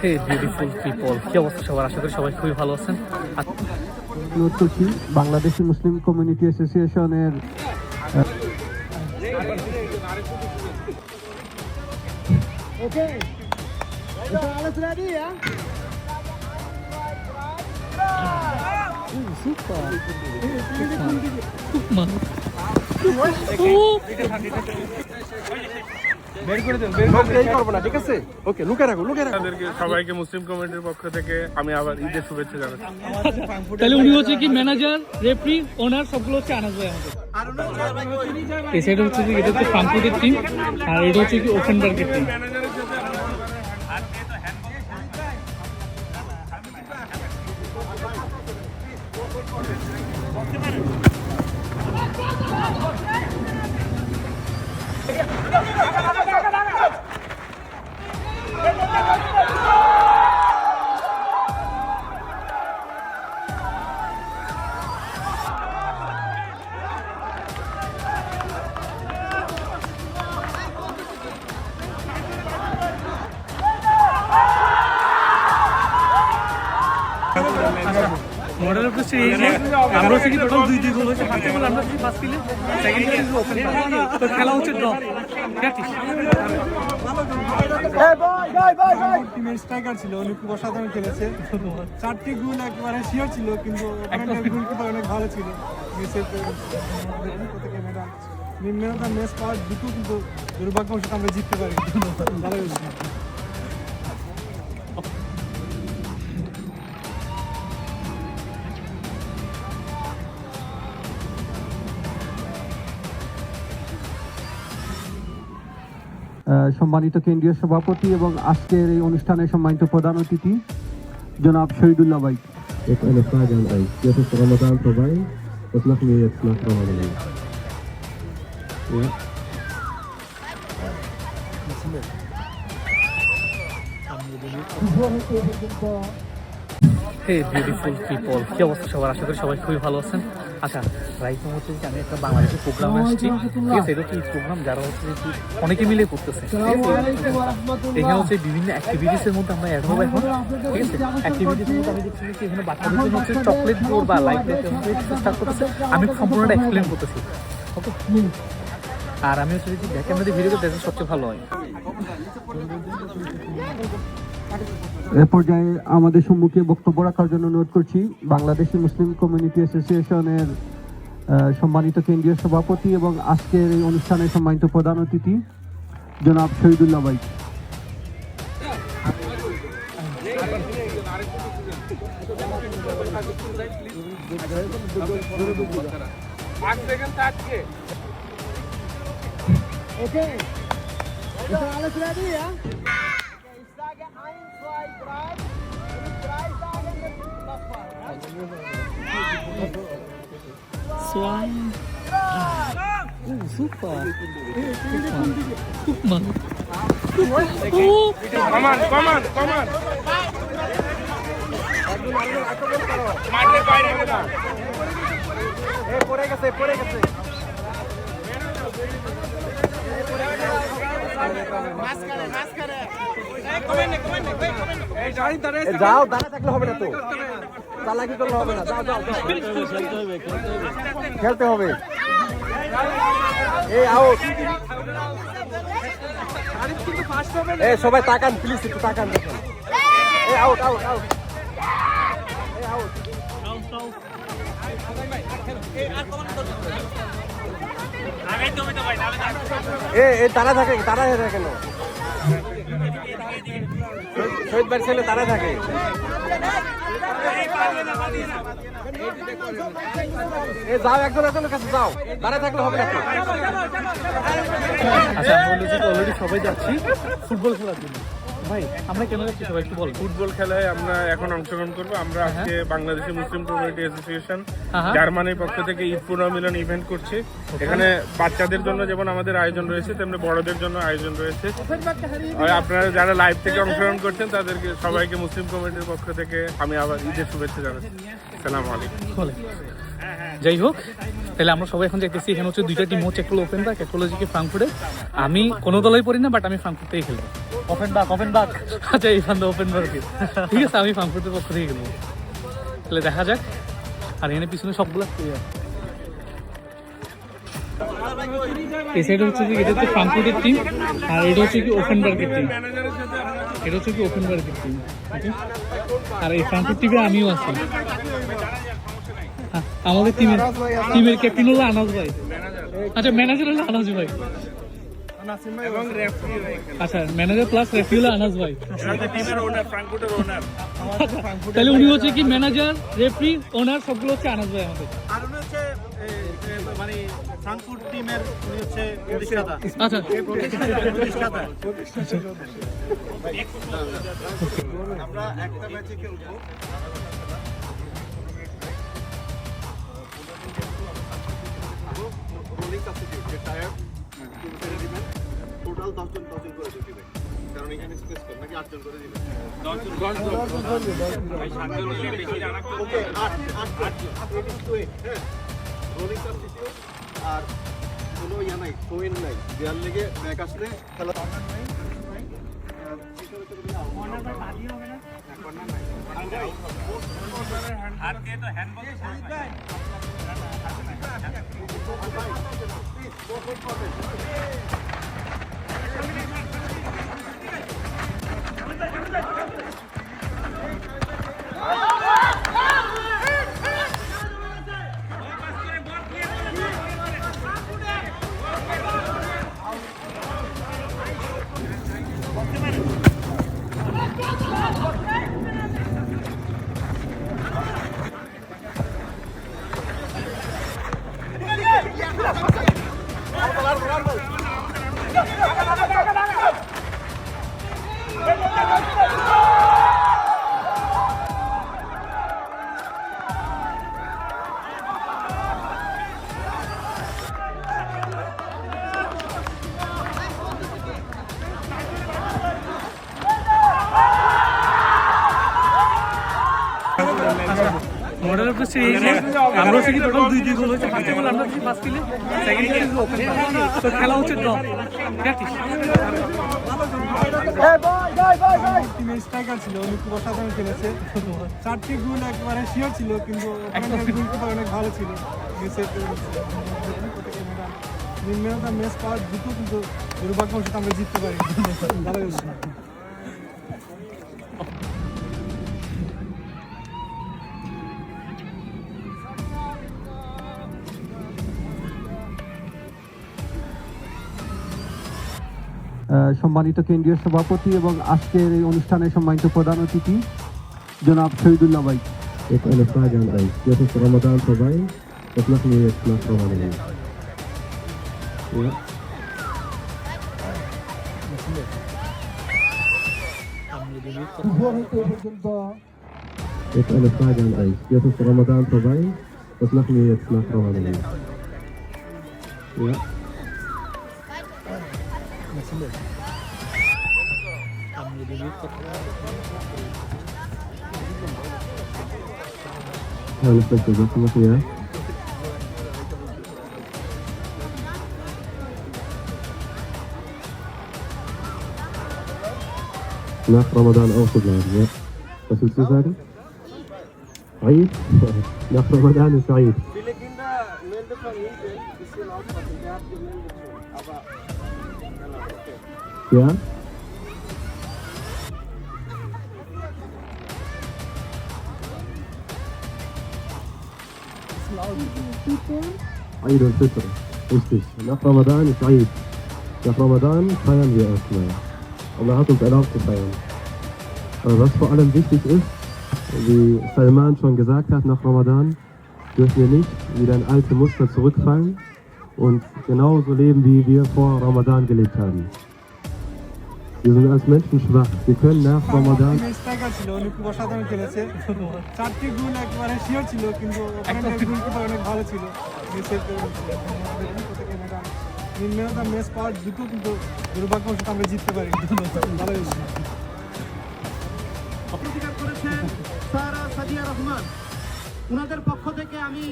হে beautiful people, কি অবস্থা সবার? আশা করি সবাই খুবই ভালো আছেন। অনুরোধ করছি বাংলাদেশি মুসলিম কমিউনিটি অ্যাসোসিয়েশনের সবাইকে মুসলিম কমিটির পক্ষ থেকে আমি আবার ঈদের শুভেচ্ছা জানাচ্ছি। তাহলে উনি হচ্ছে কি ম্যানেজার, রেফারি, ওনার সবগুলো হচ্ছে আনাজ ভাই আমাদের। এই সাইড হচ্ছে কি এটা হচ্ছে ফ্রাঙ্কফুর্টের টিম, আর এটা হচ্ছে কি ওফেনবার্গের টিম। মডেল অফ দ্য সিরিজ আমরা হচ্ছে কি টোটাল 2-2 গোল হয়েছে। ফার্স্ট গোল আমরা হচ্ছে first fillet, second goal is open. তো খেলা হচ্ছে ড্র। টিমের স্ট্রাইকার ছিল, উনি খুব অসাধারণ খেলেছে। 4টি গোল একেবারে শিওর ছিল, কিন্তু গোলকিপার অনেক ভালো ছিল। ম্যান অফ দ্য ম্যাচ পাওয়ার দুটো, কিন্তু দুর্ভাগ্যবশত আমরা জিততে পারি। ভালো হয়েছে। সম্মানিত কেন্দ্রীয় সভাপতি এবং আজকের এই অনুষ্ঠানের সম্মানিত প্রধান অতিথি জনাব শহীদুল্লাহ ভাই। Jetzt eine Frage an euch. Jetzt ist Ramadan vorbei. Was machen wir jetzt nach Ramadan? Ja. Hey beautiful people, কি অবস্থা সবার? আশা করি সবাই খুবই ভালো আছেন। আচ্ছা, রাইট হচ্ছে যে আমি একটা বাংলাদেশের প্রোগ্রামে আসছি, ঠিক আছে? এটা হচ্ছে এই প্রোগ্রাম যারা হচ্ছে যে অনেকে মিলে করতেছে, ঠিক আছে? এখানে হচ্ছে বিভিন্ন অ্যাক্টিভিটিসের মধ্যে আমরা অ্যাড হবো এখন, ঠিক আছে? অ্যাক্টিভিটিসের মধ্যে আমি দেখছি যে এখানে বাচ্চাদের জন্য হচ্ছে চকলেট বোর্ড বা লাইট স্টার্ট করতেছে। আমি সম্পূর্ণটা এক্সপ্লেন করতেছি, ওকে? আর আমি হচ্ছে যদি দেখে আমাদের ভিডিওটা দেখে সবচেয়ে ভালো হয়। এ পর্যায়ে আমাদের সম্মুখে বক্তব্য রাখার জন্য অনুরোধ করছি বাংলাদেশি মুসলিম কমিউনিটি অ্যাসোসিয়েশনের সম্মানিত কেন্দ্রীয় সভাপতি এবং আজকের এই অনুষ্ঠানের সম্মানিত প্রধান অতিথি জনাব শহীদুল্লাহ ভাই। Super. মাঠের বাইরে না। পড়ে গেছে। যাও, দাঁড়া থাকলে হবে না তো, চালাকি করলে হবে না। যাও, খেলতে হবে। এই আউট। এই সবাই তাকান প্লিজ, একটু তাকান দেখুন। এই আউট। এই আউট। তারা থাকে কেন? শহীদ ভাই ছেলে তারা থাকে। যাও, একজনের কাছে যাও, দাঁড়া থাকলে হবে না। আচ্ছা, আমরা অলরেডি সবাই যাচ্ছি ফুটবল খেলার জন্য। ভাই, আমরা কেন যাচ্ছি সবাই একটু বল। ফুটবল খেলায় আমরা এখন অংশগ্রহণ করবো। আমরা আজকে বাংলাদেশি মুসলিম কমিউনিটি অ্যাসোসিয়েশন জার্মানির পক্ষ থেকে ঈদ পুনর্মিলন ইভেন্ট করছি। এখানে বাচ্চাদের জন্য যেমন আমাদের আয়োজন রয়েছে, তেমনি বড়দের জন্য আয়োজন রয়েছে। আপনারা যারা লাইভ থেকে অংশগ্রহণ করছেন তাদেরকে সবাইকে মুসলিম কমিটির পক্ষ থেকে আমি আবার ঈদের শুভেচ্ছা জানাচ্ছি। আসসালামু আলাইকুম। যাই হোক, তাহলে আমরা সবাই এখন দেখতেছি এখানে হচ্ছে দুইটা টিম হচ্ছে, একটা হলো ওপেন বাক, একটা হলো জিকে ফ্রাঙ্কফুর্টে। আমি কোনো দলেই পড়ি না, বাট আমি ফ্রাঙ্কফুর্টেই খেলবো। ওপেন বাক আচ্ছা, এই ফান্দা ওপেন বাকের, ঠিক আছে, আমি ফ্রাঙ্কফুর্টের পক্ষ থেকে খেলবো। তাহলে দেখা যাক। আর এখানে পিছনে সবগুলো এই সাইডে হচ্ছে কি, এটা হচ্ছে ফ্রাঙ্কফুর্টের টিম, আর এটা হচ্ছে কি ওপেন বার্গের টিম। এটা হচ্ছে কি ওপেন বার্গের টিম, আর এই ফ্রাঙ্কফুর্ট টিমে আমিও আছি। আমাদের টিমের ক্যাপ্টেন হলো আনাস ভাই। আচ্ছা, ম্যানেজার হলো আনাস ভাই। এবং রেফারি আচ্ছা, ম্যানেজার প্লাস রেফারি হলো আনাস ভাই। টিমের ওনার, ফ্রাঙ্কফুর্টের ওনার। তাহলে উনি হচ্ছে কি ম্যানেজার, রেফারি, ওনার সবগুলো হচ্ছে আনাস ভাই আমাদের। আর উনি হচ্ছে মানে ফ্রাঙ্কফুর্ট টিমের উনি হচ্ছে প্রতিষ্ঠাতা। আচ্ছা, প্রতিষ্ঠাতা। আমরা একটা ম্যাচে খেলবো। টোটাল 10 জন করে দিবেন, কারণ এখানে স্পেস কম, নাকি 8 জন করে দিবেন? 10 জন। ওকে, 8 হ্যাঁ, রোলিং সাবস্টিটিউট। আর কোনো নাই, কোয়েন নাই, দেয়াল লেগে ব্যাক আসলে খেলা মডেল অফ এই যে আমরা হচ্ছে কি টোটাল 2 গোল হয়েছে। ফার্স্ট গোল আমরা দিয়েছি ফার্স্ট কিলে, সেকেন্ড কিলে ওপেন বাক। তো খেলা হচ্ছে ড্র। প্র্যাকটিস। টিমের স্ট্রাইকার ছিল, উনি খুব অসাধারণ খেলেছে। 4টি গোল একবারে শিওর ছিল, কিন্তু গোলকিপার অনেক ভালো ছিল। নিম্নতা ম্যাচ পাওয়ার দুটো, কিন্তু দুর্ভাগ্যবশত আমরা জিততে পারি। ভালো হয়েছে। সম্মানিত কেন্দ্রীয় সভাপতি এবং আজকের এই অনুষ্ঠানের সম্মানিত প্রধান অতিথি জনাব শহীদুল্লাহ ভাই। Jetzt eine Frage an euch. Jetzt ist Ramadan vorbei. Was machen wir jetzt nach Ramadan? Ja. Jetzt eine Frage an euch. Jetzt ist Ramadan vorbei. Was machen wir jetzt nach Ramadan? Ja. Alles Beste, was machen wir? Nach Ramadan auch zu bleiben, ja. Was willst du sagen? Eid? Nach Ramadan ist Eid. Viele Kinder melden von hinten, ein bisschen aufpassen, der hat gemeldet schon, aber genau, okay. Ja? Eid al-Fitr, richtig. Nach Ramadan ist Eid. Nach Ramadan feiern wir erstmal. Allah hat uns erlaubt zu feiern. Aber was vor allem wichtig ist, wie Salman schon gesagt hat, nach Ramadan dürfen wir nicht wieder in alte Muster zurückfallen und genauso leben, wie wir vor Ramadan gelebt haben. Wir sind als Menschen schwach. Wir können nach Ramadan... টিমের striker ছিল, উনি খুব অসাধারণ খেলেছে। 4টি গোল একবারে sure ছিল, কিন্তু গোলকিপার অনেক ভালো ছিল। নিম্নতা ম্যাচ পাওয়ার দুটো, কিন্তু দুর্ভাগ্যবশত আমরা জিততে পারি। ভালো হয়েছে। অধিকার করেছেন সারা সাদিয়া রহমান, ওনাদের পক্ষ থেকে আমি